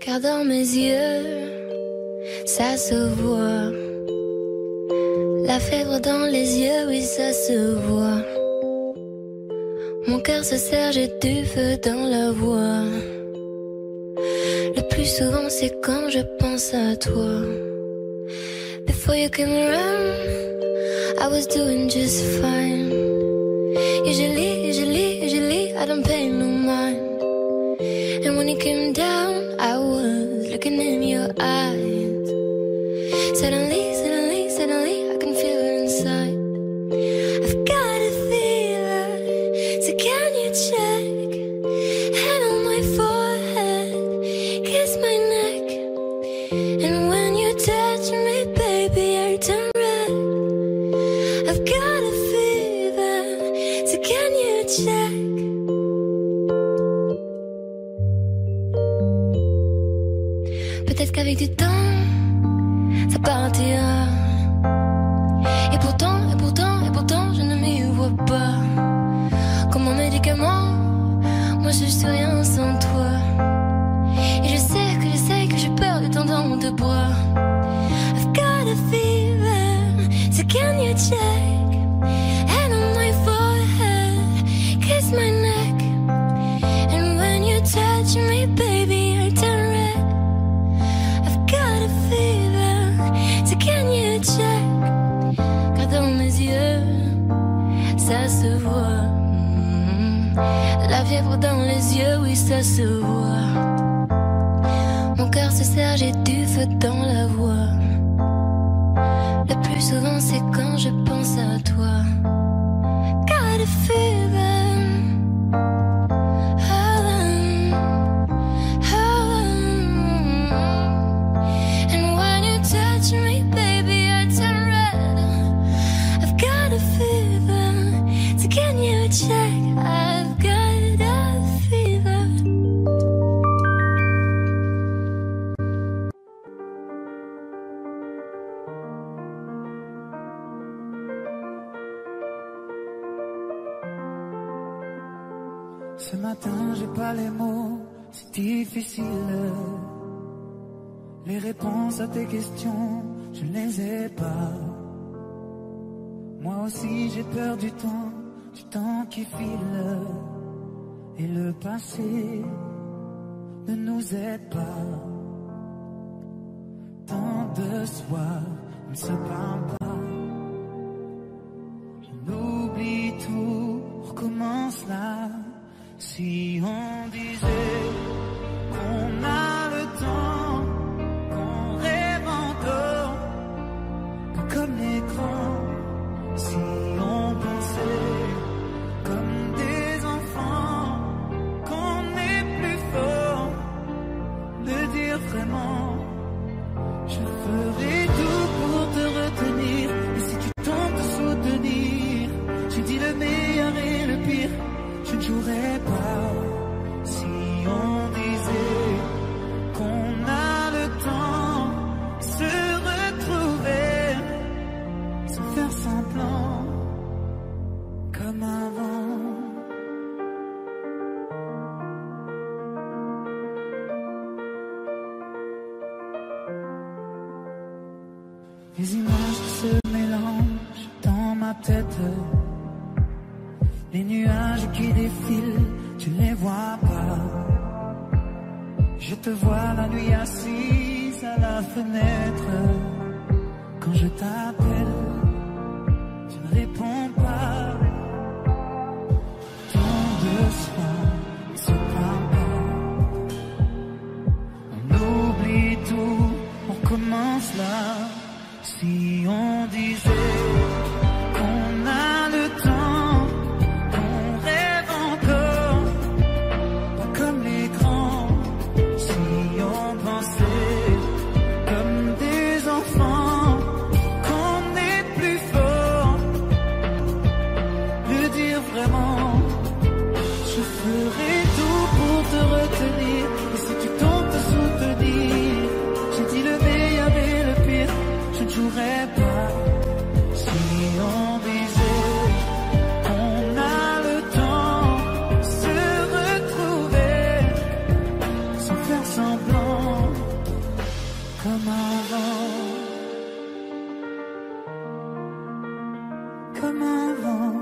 Car dans mes yeux, ça se voit. La fièvre dans les yeux, oui, ça se voit. Mon cœur se serre, j'ai du feu dans la voix. Le plus souvent, c'est quand je pense à toi. Before you came around, I was doing just fine. Usually, I don't pay no mind. And when you came down, I was looking in your eyes. Suddenly, I can feel it inside. I've got a fever, so can you check? Hand on my forehead, kiss my neck. And when you touch me, baby, I turn red. I've got a fever, so can you check? Peut-être qu'avec du temps, ça partira. Et pourtant, je ne m'y vois pas. Comme un médicament, moi je suis rien sans toi. Et je sais que j'ai peur de ton dans de bois. I've got a fever, so can you check? Hand on my forehead, kiss my neck. And when you touch me, baby, I turn red. Can you check? Car dans mes yeux, ça se voit. La fièvre dans les yeux, oui, ça se voit. Mon cœur se serre, j'ai du feu dans la voix. Le plus souvent, c'est quand je pense à toi. Got a fever. I've got a fever. Ce matin, j'ai pas les mots, c'est difficile. Les réponses à tes questions, je ne les ai pas. Moi aussi j'ai peur du temps qui file. Et le passé ne nous aide pas. Tant de soirs, on ne se parle pas. On oublie tout, on recommence là. Si on disait qu'on a le temps, qu'on rêve encore, que comme les grands, si on pensait comme des enfants, qu'on est plus fort de dire vraiment, je ferai tout pour te retenir. Et si tu tentes de soutenir, je dis le meilleur et le pire, je ne jouerai pas. Si on disait qu'on a le temps, se retrouver, se faire semblant, comme avant. Les images se mélangent dans ma tête. Les nuages qui défilent, tu ne les vois pas. Je te vois la nuit assise à la fenêtre. Quand je t'appelle, tu ne réponds pas. Tant de soirs, on se parle pas. On oublie tout, on commence là. Si on disait qu'on a le temps, qu'on rêve encore, pas comme les grands. Si on pensait comme des enfants, qu'on est plus fort de dire vraiment, je ferai tout pour te retenir. Et si tu tentes de soutenir, je dis le meilleur et le pire, je ne jouerai pas. Si on disait qu'on a le temps, se retrouver, sans faire semblant, comme avant, comme avant.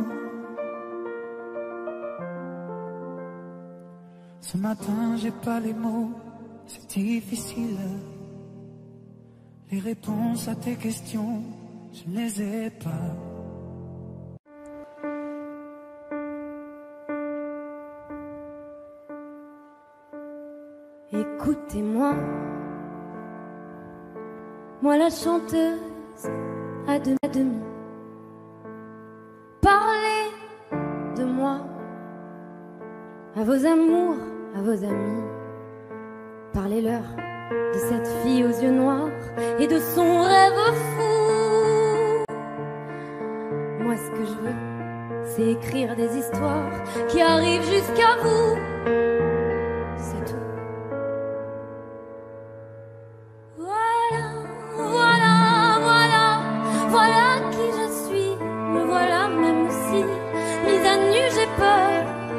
Ce matin j'ai pas les mots, c'est difficile. Les réponses à tes questions, je ne les ai pas. Écoutez-moi, moi la chanteuse à demi. Parlez de moi à vos amours, à vos amis. Parlez-leur de cette fille aux yeux noirs et de son rêve fou. Moi ce que je veux, c'est écrire des histoires qui arrivent jusqu'à vous. C'est tout. Voilà, voilà, voilà, voilà qui je suis. Me voilà même si mise à nu j'ai peur.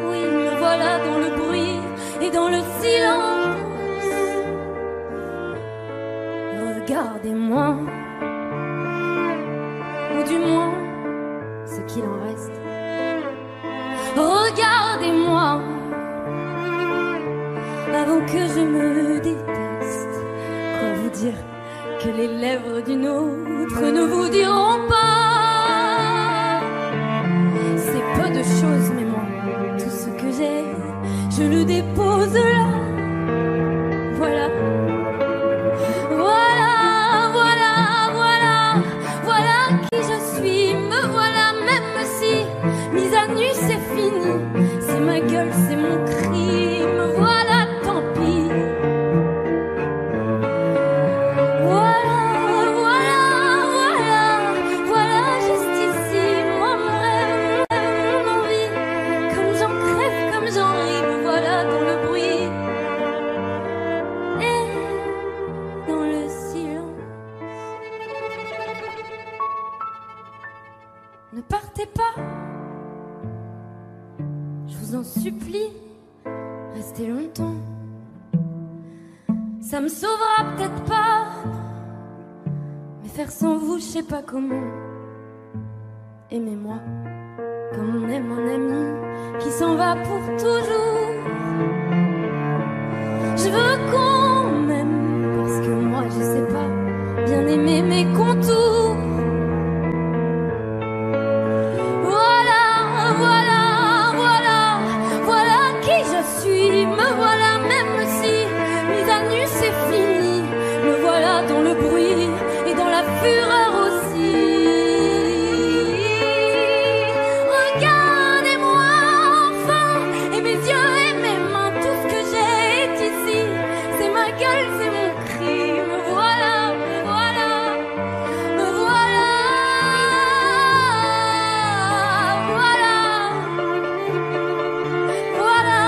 Oui, me voilà dans le bruit et dans le silence. Regardez-moi, ou du moins ce qu'il en reste. Regardez-moi, avant que je me déteste. Quoi vous dire que les lèvres d'une autre ne vous diront pas? C'est peu de choses, mais moi, tout ce que j'ai, je le dépose là. Voilà. C'est ma gueule, c'est mon cri, me voilà, tant pis. Voilà, voilà, voilà, voilà, juste ici, moi mon rêve, mon envie. Comme j'en crève, comme j'en ris, me voilà dans le bruit et dans le silence. Ne partez pas. Je vous en supplie, restez longtemps. Ça me sauvera peut-être pas, mais faire sans vous, je sais pas comment. aimez-moi comme on aime un ami qui s'en va pour toujours. Je veux qu'on m'aime parce que moi je sais pas bien aimer mes contours. Voilà, voilà, voilà, voilà qui je suis. Me voilà même si mise à nu c'est fini. Me voilà dans le bruit et dans la fureur aussi. Regardez-moi enfin, et mes yeux et mes mains, tout ce que j'ai est ici. C'est ma gueule, c'est mon cri. Me voilà, me voilà, me voilà, voilà, voilà, voilà,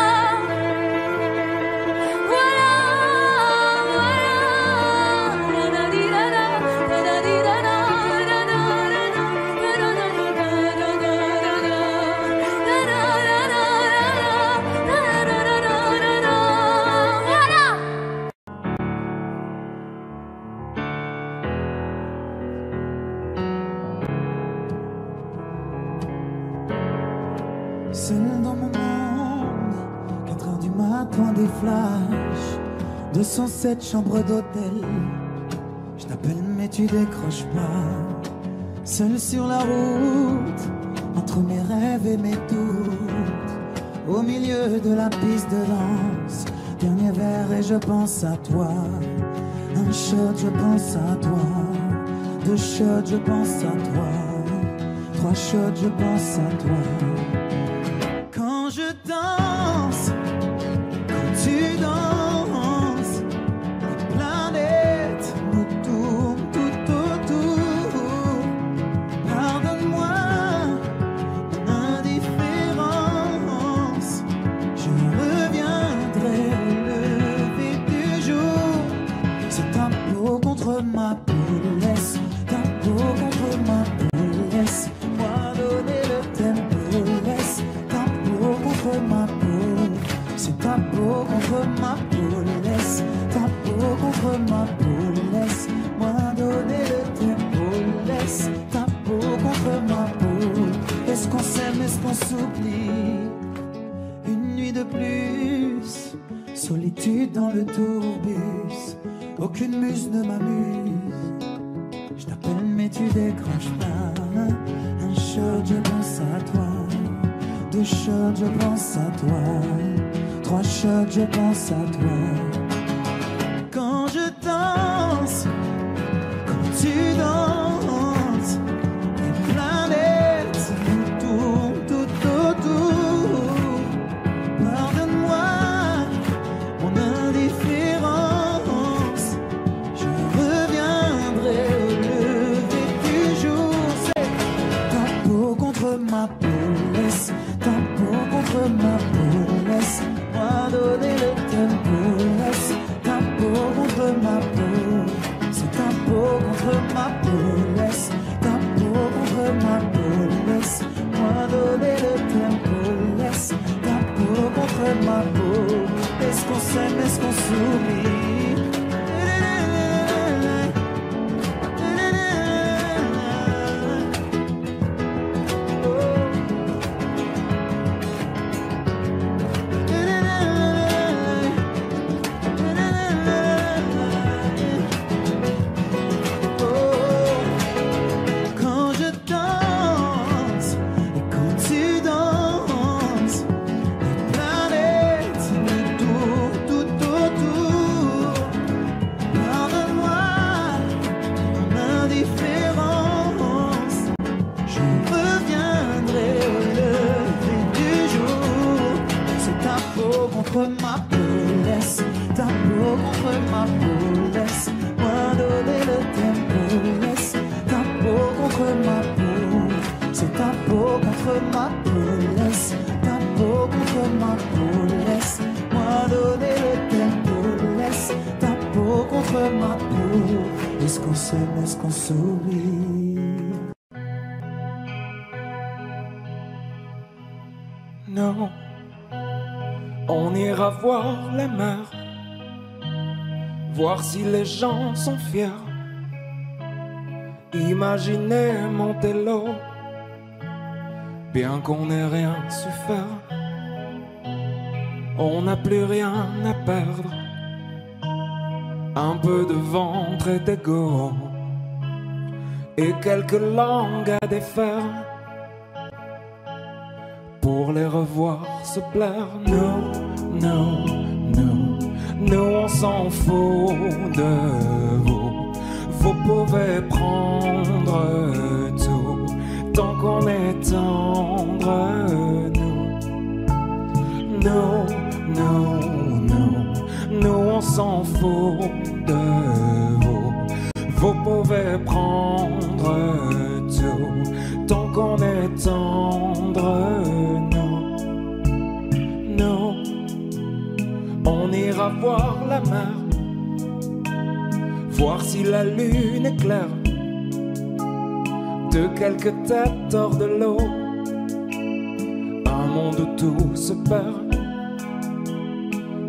Seul dans mon monde, 4 heures du matin, des flashs, 207 chambres d'hôtel. Je t'appelle mais tu décroches pas. Seul sur la route, entre mes rêves et mes doutes, au milieu de la piste de danse. Dernier verre et je pense à toi. Un shot, je pense à toi. 2 shots, je pense à toi. 3 shots, je pense à toi. Quand je danse, quand tu danses, les planètes nous tournent tout autour. Pardonne-moi mon indifférence, je reviendrai au lever du jour. C'est ta peau contre ma peau, laisse ta peau contre ma peau, laisse-moi donner le tempo, laisse ta peau contre ma peau, c'est ta peau contre ma peau, laisse ta peau contre ma peau, laisse-moi donner le tempo, laisse ta peau contre ma peau. Est-ce qu'on s'aime, est-ce qu'on s'oublie? Une nuit de plus, solitude dans le tourbus, aucune muse ne m'amuse. Je t'appelle mais tu décroches pas. Un shot, je pense à toi. 2 shots, je pense à toi. 3 shots, je pense à toi. Quand je danse, quand tu danses, les planètes nous tournent tout autour. Pardonne-moi mon indifférence, je reviendrai au lever du jour. C'est ta peau contre ma peau, laisse ta peau contre ma peau, laisse-moi donner le tempo, laisse ta peau contre ma peau, c'est ta peau contre ma peau, laisse ta peau contre ma peau, laisse-moi donner le tempo, laisse ta peau contre ma peau. Est-ce qu'on s'aime, est-ce qu'on s'oublie? Quand je danse et quand tu danses, les planètes nous tournent tout autour. Pardonne-moi mon indifférence, je reviendrai au lever du jour. C'est ta peau contre ma peau, laisse ta peau contre ma peau, laisse-moi donner le tempo, laisse ta peau contre ma peau, c'est ta peau contre ma peau, laisse ta peau contre ma peau, laisse-moi donner le tempo, laisse ta peau contre ma peau. Est-ce qu'on s'aime, est-ce qu'on s'oublie? Non, on ira voir les mers, voir si les gens sont fiers. Imaginez Montello Bien qu'on n'ait rien su faire, on n'a plus rien à perdre. Un peu de ventre et d'ego et quelques langues à défaire pour les revoir se plaire. Nous, on s'en fout de vous. Vous pouvez prendre tout tant qu'on est tendre. Nous, on s'en fout de vous. Vous pouvez prendre tout tant qu'on est tendre. Nous, on ira voir la mer, voir si la lune est claire. De quelques têtes hors de l'eau, un monde où tout se perd.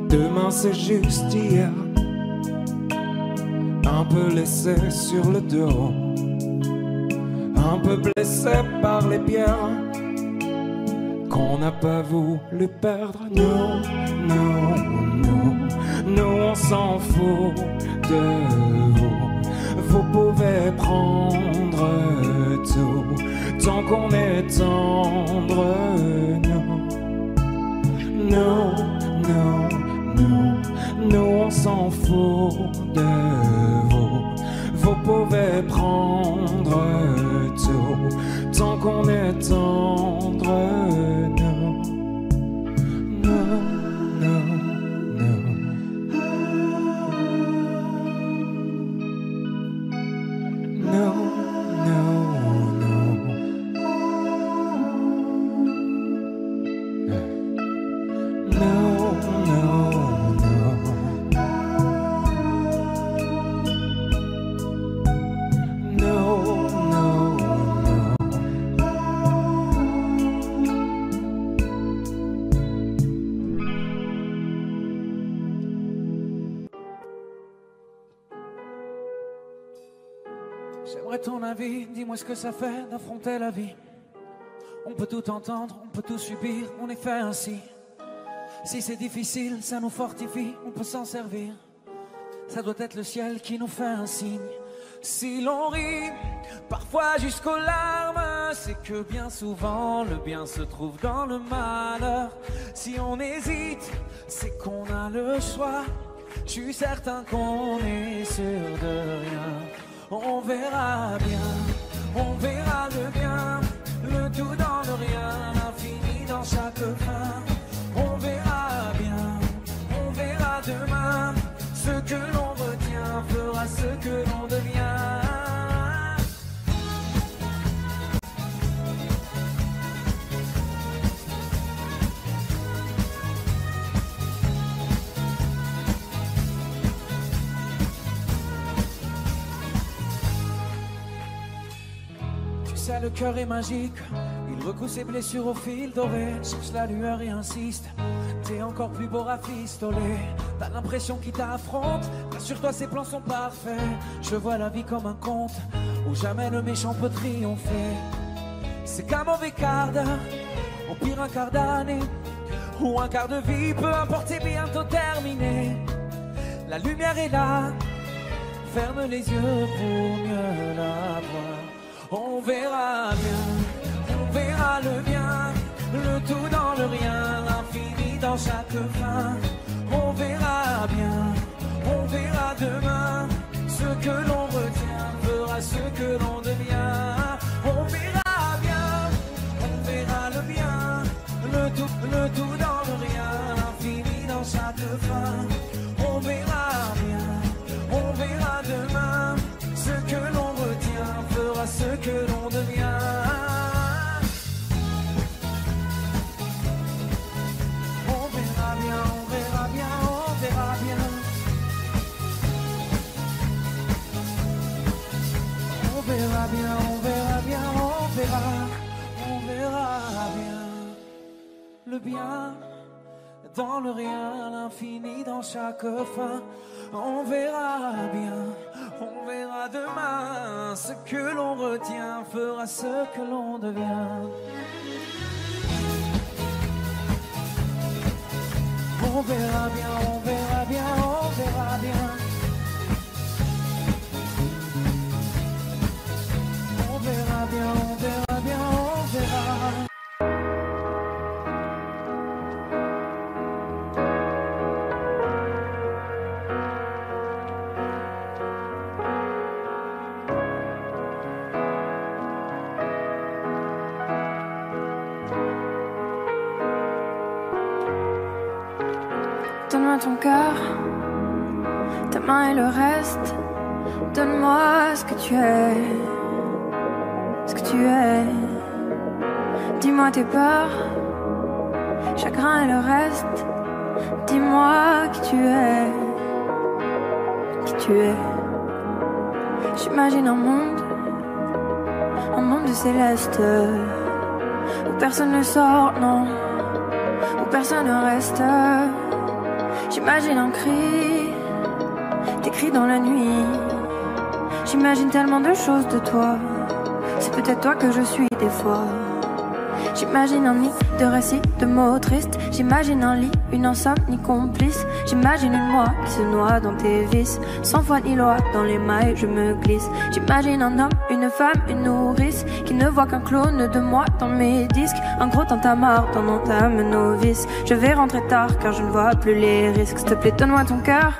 Demain c'est juste hier, un peu laissé sur le dos, un peu blessé par les pierres qu'on n'a pas voulu perdre. Nous, on s'en fout de vous. Vous pouvez prendre tout tant qu'on est tendre. Nous, on s'en fout de vous. Vous pouvez prendre tout tant qu'on est tendre. J'aimerais ton avis, dis-moi ce que ça fait d'affronter la vie. On peut tout entendre, on peut tout subir, on est fait ainsi. Si c'est difficile, ça nous fortifie, on peut s'en servir. Ça doit être le ciel qui nous fait un signe. Si l'on rit, parfois jusqu'aux larmes, c'est que bien souvent le bien se trouve dans le malheur. Si on hésite, c'est qu'on a le choix. Je suis certain qu'on est sûr de rien. On verra bien, on verra le bien, le tout dans le rien, l'infini dans chaque fin. On verra bien, on verra demain, ce que l'on retient fera ce que l'on devient. Le cœur est magique, il recoue ses blessures au fil doré. Cherche la lueur et insiste, t'es encore plus beau rafistolé. T'as l'impression qu'il t'affronte, rassure-toi ses plans sont parfaits. Je vois la vie comme un conte, où jamais le méchant peut triompher. C'est qu'un mauvais quart d'heure, au pire un quart d'année, ou un quart de vie, peu importe c'est bientôt terminé. La lumière est là, ferme les yeux pour mieux la voir. On verra bien, on verra le bien, le tout dans le rien, l'infini dans chaque fin. On verra bien, on verra demain, ce que l'on retient fera ce que l'on devient. On verra bien, on verra le bien, le tout dans le rien, l'infini dans chaque fin. On verra bien, on verra demain, ce que l'on retient fera ce que l'on devient. On verra bien, on verra bien, on verra bien. On verra bien, on verra bien, on verra bien. Le bien dans le rien, l'infini dans chaque fin. On verra bien, on verra demain, ce que l'on retient fera ce que l'on devient. On verra bien, on verra bien, on verra bien. On verra bien, on verra bien, on verra. Donne-moi ton cœur, ta main et le reste. Donne-moi ce que tu es, ce que tu es. Dis-moi tes peurs, chagrin et le reste. Dis-moi qui tu es, qui tu es. J'imagine un monde de céleste, où personne ne sort, non, où personne ne reste. J'imagine un cri, des cris dans la nuit. J'imagine tellement de choses de toi. C'est peut-être toi que je suis des fois. J'imagine un nid de récits, de mots tristes. J'imagine un lit, une insomnie complice. J'imagine une moi qui se noie dans tes vices. Sans foi ni loi, dans les mailles je me glisse. J'imagine un homme, une femme, une nourrice, qui ne voit qu'un clone de moi dans mes disques. Un gros tintamarre dans mon âme novice. Je vais rentrer tard car je ne vois plus les risques. S'il te plaît, donne-moi ton cœur.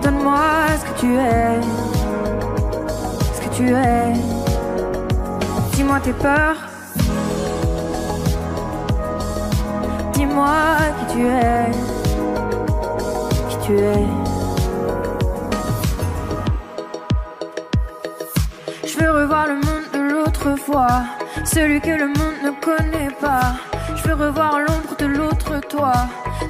Donne-moi ce que tu es, ce que tu es. Dis-moi tes peurs. Dis-moi qui tu es, qui tu es. Je veux revoir le monde de l'autre fois, celui que le monde ne connaît pas. Je veux revoir l'ombre de l'autre toi,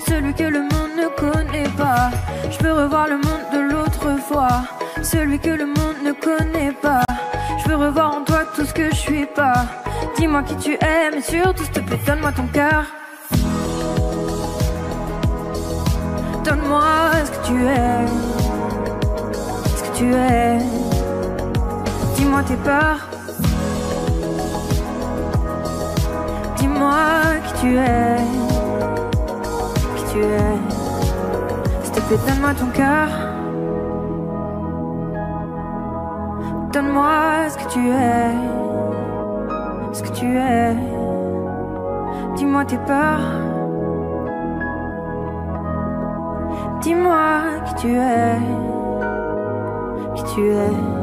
celui que le monde ne connaît pas. Je veux revoir le monde de l'autre fois, celui que le monde ne connaît pas. Je veux revoir en toi tout ce que je suis pas. Dis-moi qui tu es, mais surtout s'il te plaît, donne-moi ton cœur. Donne-moi ce que tu es, ce que tu es. Dis-moi tes peurs. Dis-moi qui tu es, qui tu es. S'il te plaît, donne-moi ton cœur. Donne-moi ce que tu es, ce que tu es. Dis-moi tes peurs. Dis-moi qui tu es, qui tu es.